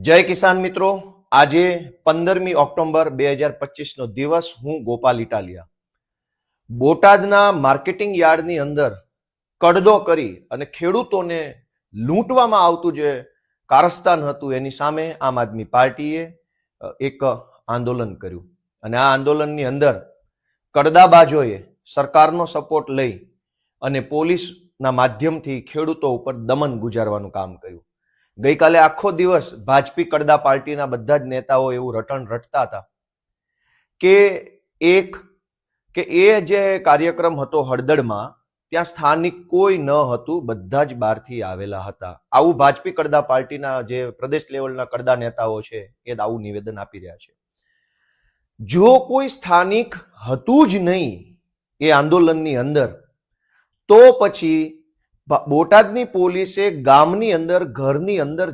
જય કિસાન મિત્રો, આજે 15મી ઓક્ટોબર 2025 નો દિવસ. હું ગોપાલ ઇટાલિયા બોટાદના માર્કેટિંગ યાર્ડની અંદર કડદો કરી અને ખેડૂતોને લૂંટવામાં આવતું જે કારસ્તાન હતું એની સામે આમ આદમી પાર્ટીએ એક આંદોલન કર્યું અને આ આંદોલનની અંદર કડદાબાજોએ સરકારનો સપોર્ટ લઈ અને પોલીસના માધ્યમથી ખેડૂતો ઉપર દમન ગુજારવાનું કામ કર્યું. ગઈકાલે આખો દિવસ ભાજપી કડદા પાર્ટીના બધા જ નેતાઓ એવું રટણ રટતા હતા કે એ જે કાર્યક્રમ હતો હળદળમાં, ત્યાં સ્થાનિક કોઈ ન હતું, બધા જ બહારથી આવેલા હતા. આવું ભાજપી કડદા પાર્ટીના જે પ્રદેશ લેવલના કડદા નેતાઓ છે એ આવું નિવેદન આપી રહ્યા છે. જો કોઈ સ્થાનિક હતું જ નહીં એ આંદોલનની અંદર, તો પછી બોટાદની પોલીસે ગામની અંદર, ઘરની અંદર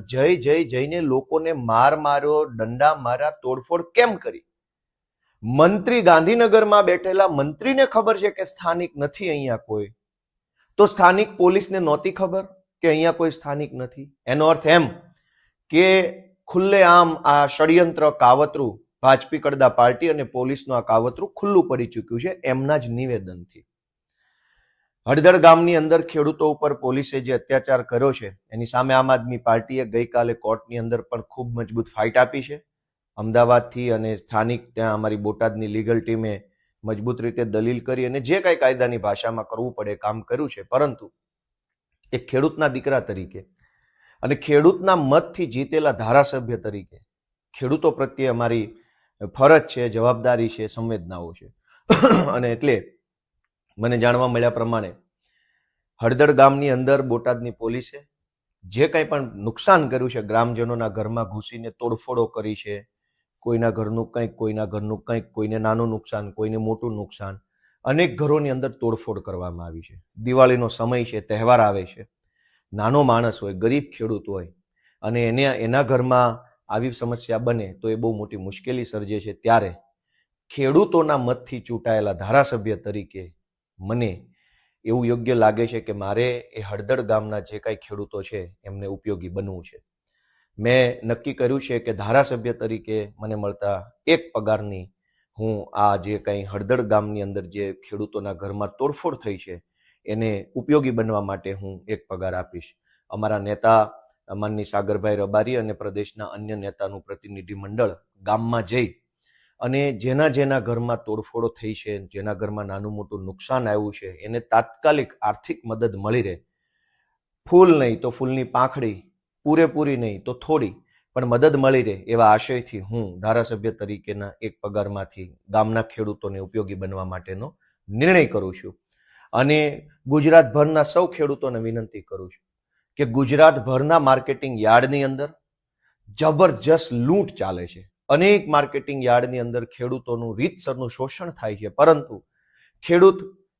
જઈને લોકોને માર્યો, દંડા માર્યા, તોડફોડ કેમ કરી? મંત્રી ગાંધીનગરમાં બેઠેલા મંત્રીને ખબર છે કે સ્થાનિક નથી અહીંયા કોઈ, તો સ્થાનિક પોલીસને નહોતી ખબર કે અહીંયા કોઈ સ્થાનિક નથી? એનો અર્થ એમ કે ખુલ્લેઆમ આ ષડયંત્ર, કાવતરું, ભાજપી કડદા પાર્ટી અને પોલીસનું આ કાવતરું ખુલ્લું પડી ચૂક્યું છે એમના જ નિવેદનથી. હળદળ ગામની અંદર ખેડૂતો ઉપર પોલીસે જે અત્યાચાર કર્યો છે એની સામે આમ આદમી પાર્ટીએ ગઈકાલે કોર્ટની અંદર પણ ખૂબ મજબૂત ફાઇટ આપી છે. અમદાવાદથી અને સ્થાનિક ત્યાં અમારી બોટાદની લીગલ ટીમે મજબૂત રીતે દલીલ કરી અને જે કાંઈ કાયદાની ભાષામાં કરવું પડે કામ કર્યું છે. પરંતુ એક ખેડૂતના દીકરા તરીકે અને ખેડૂતના મતથી જીતેલા ધારાસભ્ય તરીકે ખેડૂતો પ્રત્યે અમારી ફરજ છે, જવાબદારી છે, સંવેદનાઓ છે. અને એટલે મને જાણવા મળ્યા પ્રમાણે હળદળ ગામની અંદર બોટાદની પોલીસે જે કંઈ પણ નુકસાન કર્યું છે, ગ્રામજનોના ઘરમાં ઘૂસીને તોડફોડો કરી છે, કોઈના ઘરનું કંઈક, કોઈના ઘરનું કંઈક, કોઈને નાનું નુકસાન, કોઈને મોટું નુકસાન, અનેક ઘરોની અંદર તોડફોડ કરવામાં આવી છે. દિવાળીનો સમય છે, તહેવાર આવે છે, નાનો માણસ હોય, ગરીબ ખેડૂત હોય અને એના ઘરમાં આવી સમસ્યા બને તો એ બહુ મોટી મુશ્કેલી સર્જે છે. ત્યારે ખેડૂતોના મતથી ચૂંટાયેલા ધારાસભ્ય તરીકે મને એવું યોગ્ય લાગે છે કે મારે એ હળદળ ગામના જે કાંઈ ખેડૂતો છે એમને ઉપયોગી બનવું છે. મેં નક્કી કર્યું છે કે ધારાસભ્ય તરીકે મને મળતા એક પગારની હું આ જે કંઈ હળદળ ગામની અંદર જે ખેડૂતોના ઘરમાં તોડફોડ થઈ છે એને ઉપયોગી બનવા માટે હું એક પગાર આપીશ. અમારા નેતા માનની સાગરભાઈ રબારી અને પ્રદેશના અન્ય નેતાનું પ્રતિનિધિ મંડળ ગામમાં જઈ અને જેના ઘરમાં તોડફોડો થઈ છે, જેના ઘરમાં નાનું મોટું નુકસાન આવ્યું છે, એને તાત્કાલિક આર્થિક મદદ મળી રહે. ફૂલ નહીં તો ફૂલની પાંખડી, પૂરેપૂરી નહીં તો થોડી, પણ મદદ મળી રહે એવા આશયથી હું ધારાસભ્ય તરીકેના એક પગારમાંથી ગામના ખેડૂતોને ઉપયોગી બનવા માટેનો નિર્ણય કરું છું. અને ગુજરાતભરના સૌ ખેડૂતોને વિનંતી કરું છું કે ગુજરાતભરના માર્કેટિંગ યાર્ડની અંદર જબરજસ્ત લૂંટ ચાલે છે. અનેક માર્કેટિંગ યાર્ડની અંદર ખેડૂતોનું રીતસરનું શોષણ થાય છે, પરંતુ ખેડૂત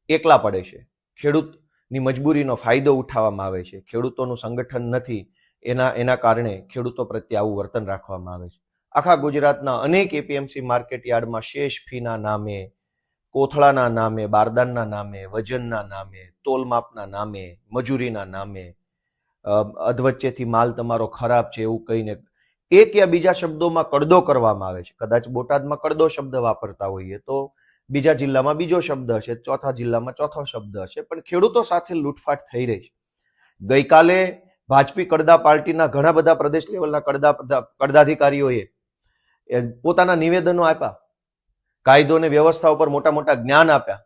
એકલા પડે છે. ખેડૂતની મજબૂરીનો ફાયદો ઉઠાવવામાં આવે છે. ખેડૂતોનું સંગઠન નથી, એના કારણે ખેડૂતો પ્રત્યે આવું વર્તન રાખવામાં આવે છે. આખા ગુજરાતના અનેક એપીએમસી માર્કેટ યાર્ડમાં શેષ ફીના નામે, કોથળાના નામે, બારદાનના નામે, વજનના નામે, તોલમાપના નામે, મજૂરીના નામે, અધવચ્ચેથી માલ તમારો ખરાબ છે એવું કહીને એક યા બીજા શબ્દોમાં કડદો કરવામાં આવે છે. કદાચ બોટાદમાં કડદો શબ્દ વાપરતા હોઈએ તો બીજા જિલ્લામાં બીજો શબ્દ હશે, ચોથા જિલ્લામાં ચોથો શબ્દ હશે, પણ ખેડૂતો સાથે લૂંટફાટ થઈ રહી છે. ગઈકાલે ભાજપી કડદા પાર્ટીના ઘણા બધા પ્રદેશ લેવલના કડદાધિકારીઓએ પોતાના નિવેદનો આપ્યા, કાયદો અને વ્યવસ્થા ઉપર મોટા મોટા જ્ઞાન આપ્યા.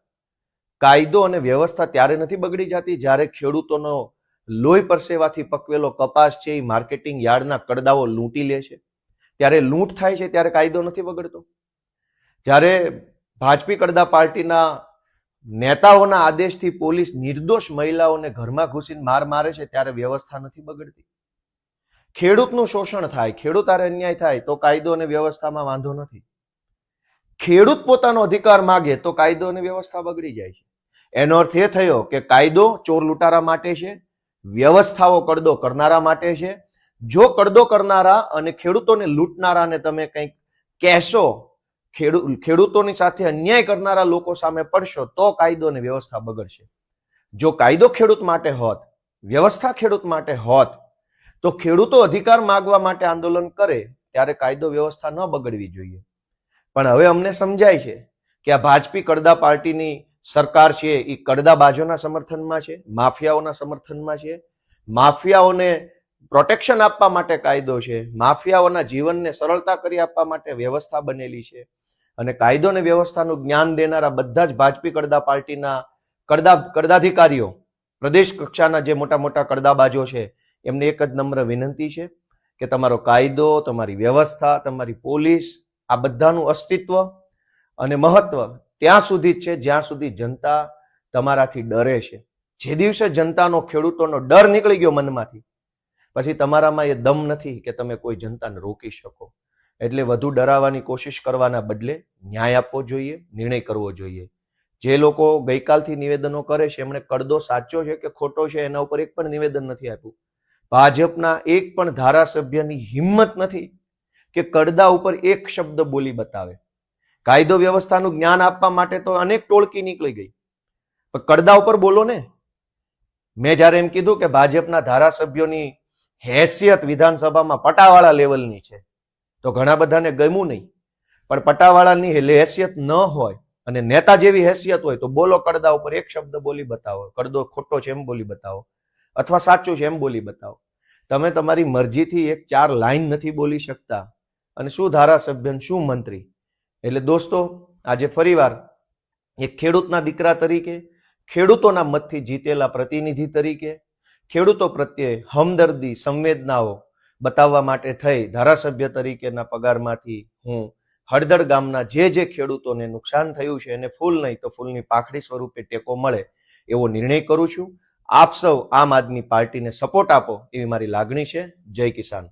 કાયદો અને વ્યવસ્થા ત્યારે નથી બગડી જતી જ્યારે ખેડૂતોનો લોહી પરસેવાથી પકવેલો કપાસ છે એ માર્કેટિંગ યાર્ડના કડદાઓ લૂંટી લે છે. ત્યારે લૂંટ થાય છે ત્યારે કાયદો નથી બગડતો. જ્યારે ભાજપી કડદા પાર્ટીના નેતાઓના આદેશથી પોલીસ નિર્દોષ મહિલાઓને ઘરમાં ઘૂસીને મારે છે ત્યારે વ્યવસ્થા નથી બગડતી. ખેડૂતનું શોષણ થાય, ખેડૂત આરે અન્યાય થાય તો કાયદો અને વ્યવસ્થામાં વાંધો નથી. ખેડૂત પોતાનો અધિકાર માગે તો કાયદો અને વ્યવસ્થા બગડી જાય છે. એનો અર્થ એ થયો કે કાયદો ચોર લૂંટારા માટે છે, વ્યવસ્થાઓ કડદો કરનારા માટે છે. જો કડદો કરનારા અને ખેડૂતોને લૂંટનારાને તમે કંઈક કહેશો, ખેડૂતોની સાથે અન્યાય કરનારા લોકો સામે પડશો તો કાયદો અને વ્યવસ્થા બગડશે. જો કાયદો ખેડૂત માટે હોત, વ્યવસ્થા ખેડૂત માટે હોત, તો ખેડૂતો અધિકાર માગવા માટે આંદોલન કરે ત્યારે કાયદો વ્યવસ્થા ન બગડવી જોઈએ. પણ હવે અમને સમજાય છે કે આ ભાજપી કડદા પાર્ટીની સરકાર છે એ કડદાબાજોના સમર્થનમાં છે, માફિયાઓના સમર્થનમાં છે. માફિયાઓને પ્રોટેક્શન આપવા માટે કાયદો છે, માફિયાઓના જીવનને સરળતા કરી આપવા માટે વ્યવસ્થા બનેલી છે. અને કાયદો અને વ્યવસ્થાનું જ્ઞાન દેનારા બધા જ ભાજપી કડદા પાર્ટીના કડદાધિકારીઓ, પ્રદેશ કક્ષાના જે મોટા મોટા કડદાબાજો છે, એમને એક જ નમ્ર વિનંતી છે કે તમારો કાયદો, તમારી વ્યવસ્થા, તમારી પોલીસ, આ બધાનું અસ્તિત્વ અને મહત્વ ત્યાં સુધી જ છે જ્યાં સુધી જનતા તમારાથી ડરે છે. જે દિવસે જનતાનો, ખેડૂતોનો ડર નીકળી ગયો મનમાંથી, પછી તમારામાં એ દમ નથી કે તમે કોઈ જનતાને રોકી શકો. એટલે વધુ ડરાવવાની કોશિશ કરવાના બદલે ન્યાય આપવો જોઈએ, નિર્ણય કરવો જોઈએ. જે લોકો ગઈકાલથી નિવેદનો કરે છે એમણે કડદો સાચો છે કે ખોટો છે એના ઉપર એક પણ નિવેદન નથી આપ્યું. ભાજપના એક પણ ધારાસભ્યની હિંમત નથી કે કડદા ઉપર એક શબ્દ બોલી બતાવે. કાયદો વ્યવસ્થાનું જ્ઞાન આપવા માટે તો અનેક ટોળકી નીકળી ગઈ, પણ કડદા ઉપર બોલો ને. મેં જયારે એમ કીધું કે ભાજપના ધારાસભ્યોની હેસિયત વિધાનસભામાં પટાવાળા લેવલની છે, તો ઘણા બધાને ગમ્યું નહીં. પણ પટાવાળાની હેસિયત ન હોય અને નેતા જેવી હેસિયત હોય તો બોલો, કડદા ઉપર એક શબ્દ બોલી બતાવો. કડદો ખોટો છે એમ બોલી બતાવો, અથવા સાચું છે એમ બોલી બતાવો. તમે તમારી મરજીથી એક 4 લાઈન નથી બોલી શકતા, અને શું ધારાસભ્ય, શું મંત્રી. એટલે દોસ્તો, આજે ફરીવાર એક ખેડૂતના દીકરા તરીકે, ખેડૂતોના મતથી જીતેલા પ્રતિનિધિ તરીકે, ખેડૂતો પ્રત્યે હમદર્દી, સંવેદનાઓ બતાવવા માટે થઈ ધારાસભ્ય તરીકેના પગારમાંથી હું હળદળ ગામના જે ખેડૂતોને નુકસાન થયું છે એને ફૂલ નહીં તો ફૂલની પાખડી સ્વરૂપે ટેકો મળે એવો નિર્ણય કરું છું. આપ સૌ આમ આદમી પાર્ટીને સપોર્ટ આપો એવી મારી લાગણી છે. જય કિસાન.